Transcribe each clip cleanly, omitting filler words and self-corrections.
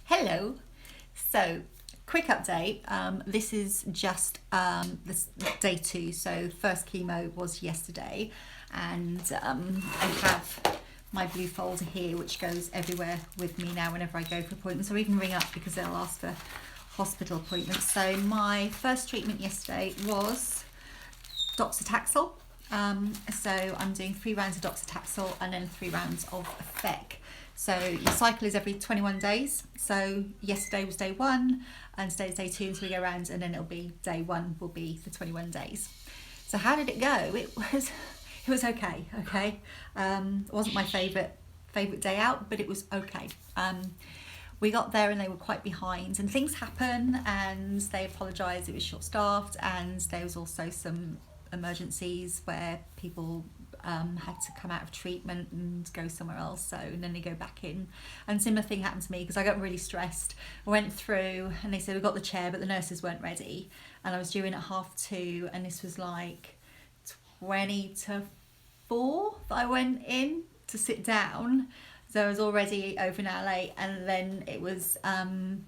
Hello. So, quick update. This is just this day 2. So, first chemo was yesterday, and I have my blue folder here, which goes everywhere with me now whenever I go for appointments, or even ring up because they'll ask for hospital appointments. So, my first treatment yesterday was doxycycline. So I'm doing 3 rounds of doxycycline and then 3 rounds of FEC. So your cycle is every 21 days. So yesterday was day 1 and today is day 2, and so we go round, and then it'll be day 1 will be for 21 days. So how did it go? It was okay. It wasn't my favourite day out, but it was okay. We got there and they were quite behind, and things happen, and they apologised. It was short-staffed, and there was also some emergencies where people had to come out of treatment and go somewhere else, so and then they go back in. And similar thing happened to me because I got really stressed. I went through and they said we got the chair, but the nurses weren't ready, and I was due in at 2:30, and this was like 20 to 4 that I went in to sit down, so I was already over an hour late. And then it was when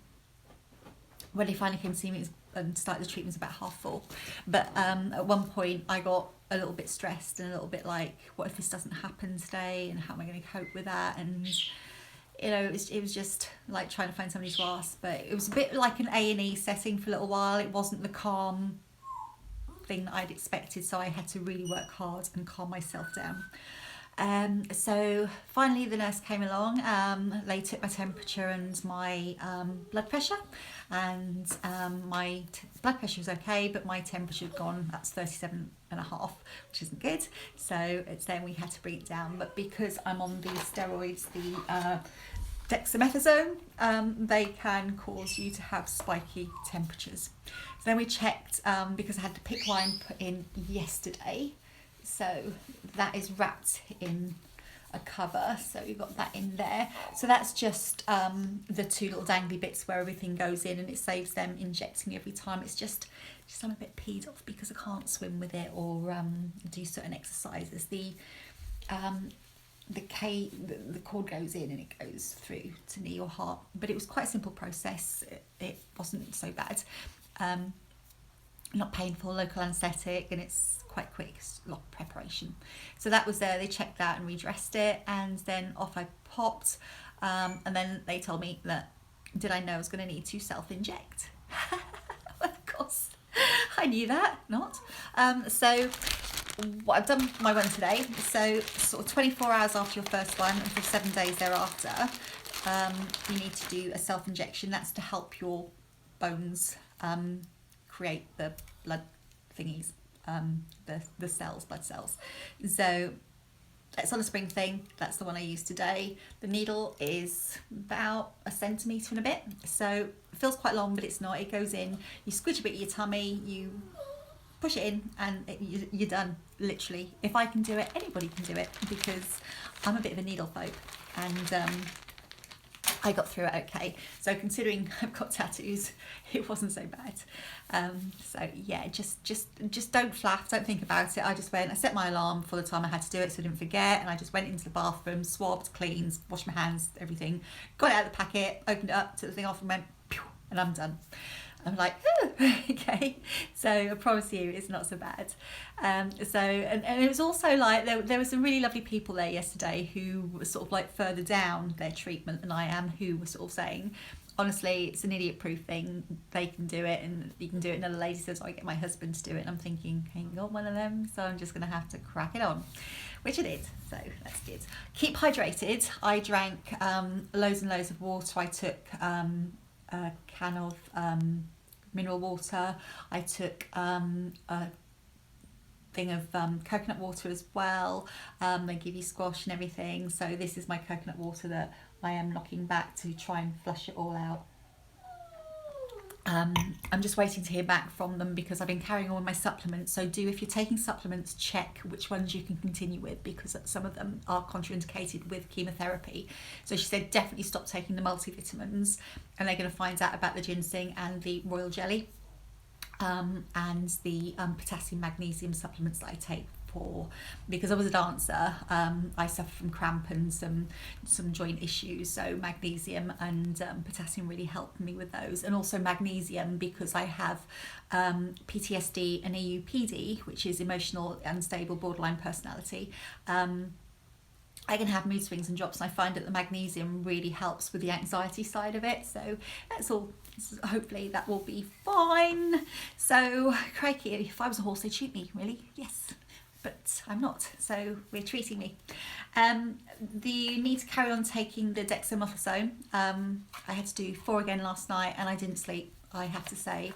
they finally came to see me and started the treatment about 4:30. But at one point I got a little bit stressed and a little bit like, what if this doesn't happen today, and how am I going to cope with that? And you know, it was just like trying to find somebody to ask. But it was a bit like an A&E setting for a little while. It wasn't the calm thing that I'd expected, so I had to really work hard and calm myself down. So finally the nurse came along. They took my temperature and my blood pressure, and my blood pressure was okay, but my temperature had gone, that's 37.5, which isn't good. So it's then we had to bring it down. But because I'm on the steroids, the dexamethasone, they can cause you to have spiky temperatures. So then we checked, because I had the PICC line put in yesterday. So that is wrapped in a cover, so you've got that in there. So that's just the 2 little dangly bits where everything goes in, and it saves them injecting every time. It's just I'm a bit peed off because I can't swim with it or do certain exercises. The cord goes in and it goes through to knee or heart, but it was quite a simple process. It wasn't so bad. Not painful, local anaesthetic, and it's quite quick. It's a lot of preparation. So that was there. They checked that and redressed it, and then off I popped. And then they told me that, did I know I was going to need to self-inject? Of course, I knew that, not. So what I've done my one today, so sort of 24 hours after your first one and for 7 days thereafter, you need to do a self-injection. That's to help your bones create the blood thingies, the cells, blood cells. So it's on a spring thing. That's the one I used today. The needle is about 1 centimetre and a bit, so it feels quite long, but it's not. It goes in, you squish a bit of your tummy, you push it in, and you're done, literally. If I can do it, anybody can do it, because I'm a bit of a needle phobe, and I got through it okay. So considering I've got tattoos, it wasn't so bad. So yeah, just don't flaff, don't think about it. I just went, I set my alarm for the time I had to do it so I didn't forget, and I just went into the bathroom, swabbed, cleaned, washed my hands, everything, got it out of the packet, opened it up, took the thing off and went, pew, and I'm done. I'm like, oh, okay. So I promise you, it's not so bad. So and it was also like there were some really lovely people there yesterday who were sort of like further down their treatment than I am, who were sort of saying, honestly, it's an idiot-proof thing. They can do it, and you can do it. Another lady says, I get my husband to do it. And I'm thinking, hey, you got one of them? So I'm just going to have to crack it on, which I did. So that's good. Keep hydrated. I drank loads and loads of water. I took a can of mineral water. I took a thing of coconut water as well. They give you squash and everything. So this is my coconut water that I am knocking back to try and flush it all out. I'm just waiting to hear back from them because I've been carrying on my supplements. So if you're taking supplements, check which ones you can continue with, because some of them are contraindicated with chemotherapy. So she said definitely stop taking the multivitamins, and they're going to find out about the ginseng and the royal jelly, and the potassium magnesium supplements that I take poor because I was a dancer. I suffer from cramp and some joint issues, so magnesium and potassium really helped me with those, and also magnesium because I have PTSD and EUPD, which is emotional unstable borderline personality. I can have mood swings and drops, and I find that the magnesium really helps with the anxiety side of it. So that's all. Hopefully that will be fine. So crikey, if I was a horse, they'd shoot me, really. Yes, but I'm not. So we're treating me. You need to carry on taking the dexamethasone. I had to do 4 again last night, and I didn't sleep, I have to say.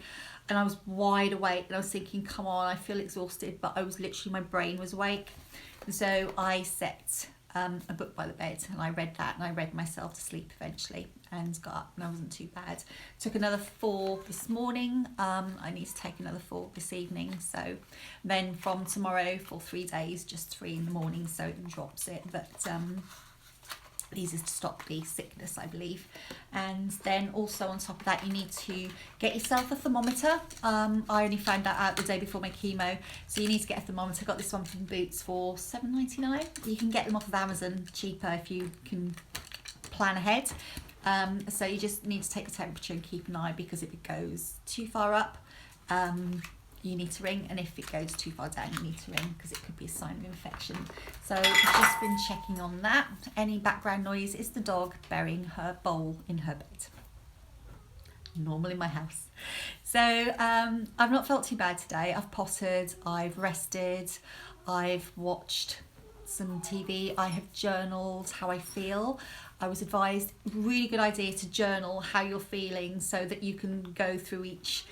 And I was wide awake, and I was thinking, come on, I feel exhausted, but I was literally, my brain was awake. So I set a book by the bed, and I read that, and I read myself to sleep eventually and got up, and I wasn't too bad. Took another 4 this morning. I need to take another 4 this evening. So then from tomorrow for 3 days, just 3 in the morning, so it drops it. But these is to stop the sickness, I believe. And then also on top of that, you need to get yourself a thermometer. I only found that out the day before my chemo, so you need to get a thermometer. Got this one from Boots for $7.99. You can get them off of Amazon cheaper if you can plan ahead. So you just need to take the temperature and keep an eye, because if it goes too far up, you need to ring, and if it goes too far down, you need to ring, because it could be a sign of infection. So I've just been checking on that. Any background noise is the dog burying her bowl in her bed. Normal in my house. So I've not felt too bad today. I've pottered, I've rested, I've watched some TV, I have journaled how I feel. I was advised, really good idea to journal how you're feeling, so that you can go through each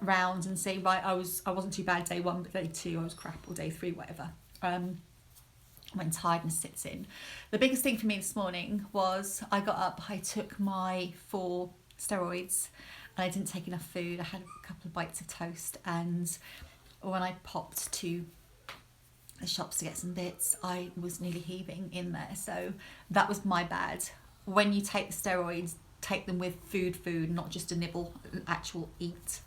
round and say, right, I wasn't too bad day 1, but day 2 I was crap, or day 3, whatever. When tiredness sits in. The biggest thing for me this morning was I got up, I took my 4 steroids, and I didn't take enough food. I had a couple of bites of toast, and when I popped to the shops to get some bits, I was nearly heaving in there. So that was my bad. When you take the steroids, take them with food, not just a nibble, actual eat.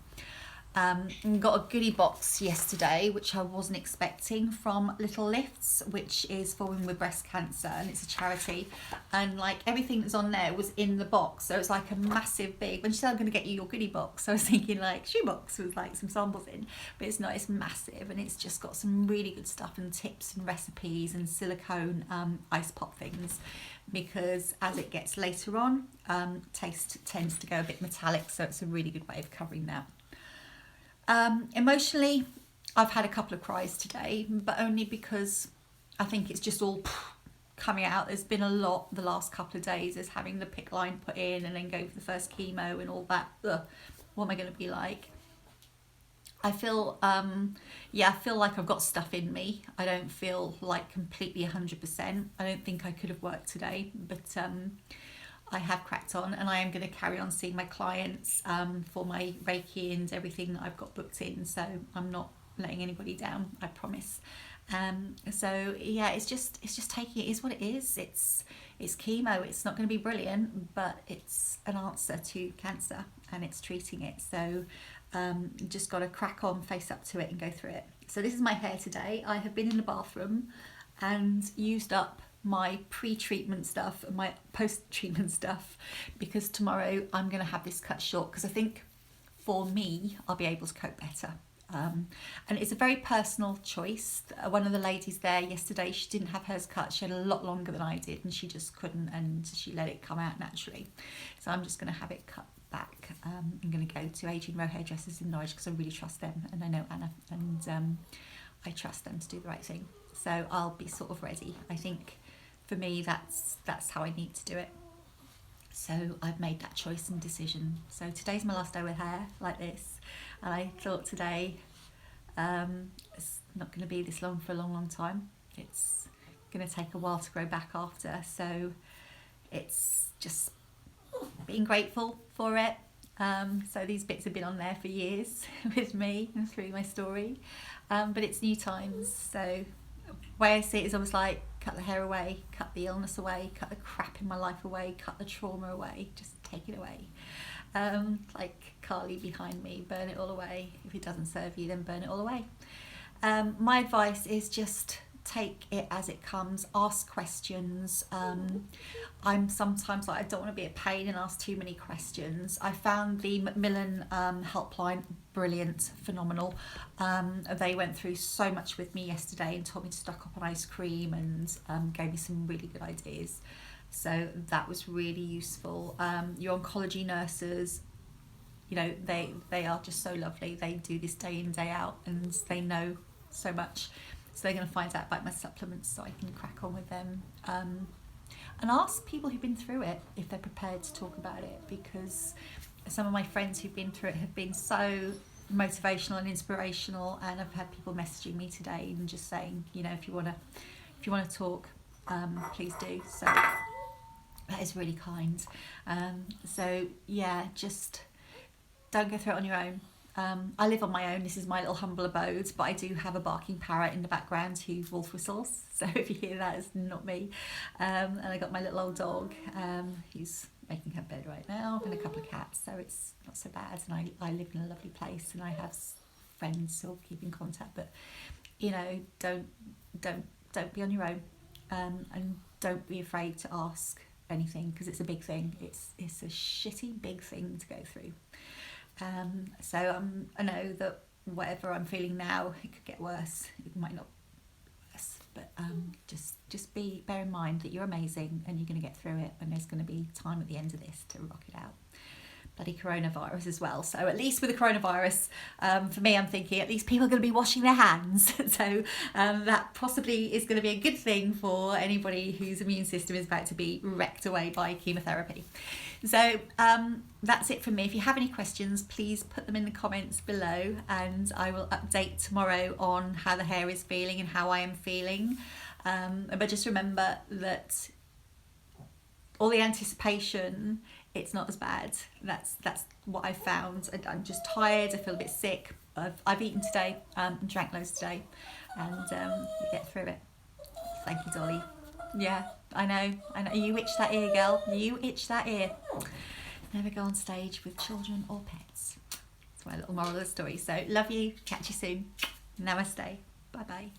And got a goodie box yesterday, which I wasn't expecting, from Little Lifts, which is for women with breast cancer, and it's a charity. And like everything that's on there was in the box, so it's like a massive big. When she said, I'm going to get you your goodie box, I was thinking like shoebox with like some samples in, but it's not. It's massive, and it's just got some really good stuff and tips and recipes and silicone ice pop things, because as it gets later on, taste tends to go a bit metallic, so it's a really good way of covering that. Emotionally, I've had a couple of cries today, but only because I think it's just all coming out. There's been a lot the last couple of days. There's having the PICC line put in and then go for the first chemo and all that. Ugh, what am I going to be like? I feel, I feel like I've got stuff in me. I don't feel like completely 100%. I don't think I could have worked today, but I have cracked on, and I am going to carry on seeing my clients for my Reiki and everything that I've got booked in. So I'm not letting anybody down, I promise. So yeah, it's just taking it is what it is. It's chemo. It's not going to be brilliant, but it's an answer to cancer, and it's treating it. So just got to crack on, face up to it, and go through it. So this is my hair today. I have been in the bathroom and used up my pre-treatment stuff and my post-treatment stuff, because tomorrow I'm going to have this cut short, because I think for me I'll be able to cope better. And it's a very personal choice. One of the ladies there yesterday, she didn't have hers cut. She had a lot longer than I did, and she just couldn't, and she let it come out naturally. So I'm just going to have it cut back. I'm going to go to Adrian Rowe Hairdressers in Norwich, because I really trust them, and I know Anna, and I trust them to do the right thing. So I'll be sort of ready. I think for me that's how I need to do it. So I've made that choice and decision. So today's my last day with hair like this, and I thought today it's not going to be this long for a long time. It's going to take a while to grow back after, so it's just being grateful for it. So these bits have been on there for years with me and through my story, but it's new times. So the way I see it is almost like cut the hair away, cut the illness away, cut the crap in my life away, cut the trauma away, just take it away. Like Carly behind me, burn it all away. If it doesn't serve you, then burn it all away. My advice is just take it as it comes, ask questions. I'm sometimes like, I don't want to be a pain and ask too many questions. I found the Macmillan helpline brilliant, phenomenal. They went through so much with me yesterday and told me to stock up on ice cream and gave me some really good ideas. So that was really useful. Your oncology nurses, you know, they are just so lovely. They do this day in, day out, and they know so much. So they're going to find out about my supplements so I can crack on with them. And ask people who've been through it if they're prepared to talk about it, because some of my friends who've been through it have been so motivational and inspirational, and I've had people messaging me today and just saying, you know, if you want to talk, please do. So that is really kind. So yeah, just don't go through it on your own. I live on my own. This is my little humble abode, but I do have a barking parrot in the background who wolf whistles. So if you hear that, it's not me. And I got my little old dog. He's making her bed right now, and a couple of cats. So it's not so bad. And I live in a lovely place, and I have friends who'll keep in contact. But you know, don't be on your own, and don't be afraid to ask anything, because it's a big thing. It's a shitty big thing to go through. So I know that whatever I'm feeling now, it could get worse. It might not be worse, but just bear in mind that you're amazing and you're going to get through it, and there's going to be time at the end of this to rock it out. Bloody coronavirus as well. So at least with the coronavirus, for me, I'm thinking at least people are going to be washing their hands. So that possibly is going to be a good thing for anybody whose immune system is about to be wrecked away by chemotherapy. So that's it from me. If you have any questions, please put them in the comments below, and I will update tomorrow on how the hair is feeling and how I am feeling. But just remember that all the anticipation, it's not as bad. That's what I found. I'm just tired. I feel a bit sick. I've eaten today, drank loads today, and you get through it. Thank you, Dolly. Yeah, I know. You itch that ear, girl. You itch that ear. Never go on stage with children or pets. That's my little moral of the story. So love you. Catch you soon. Namaste. Bye bye.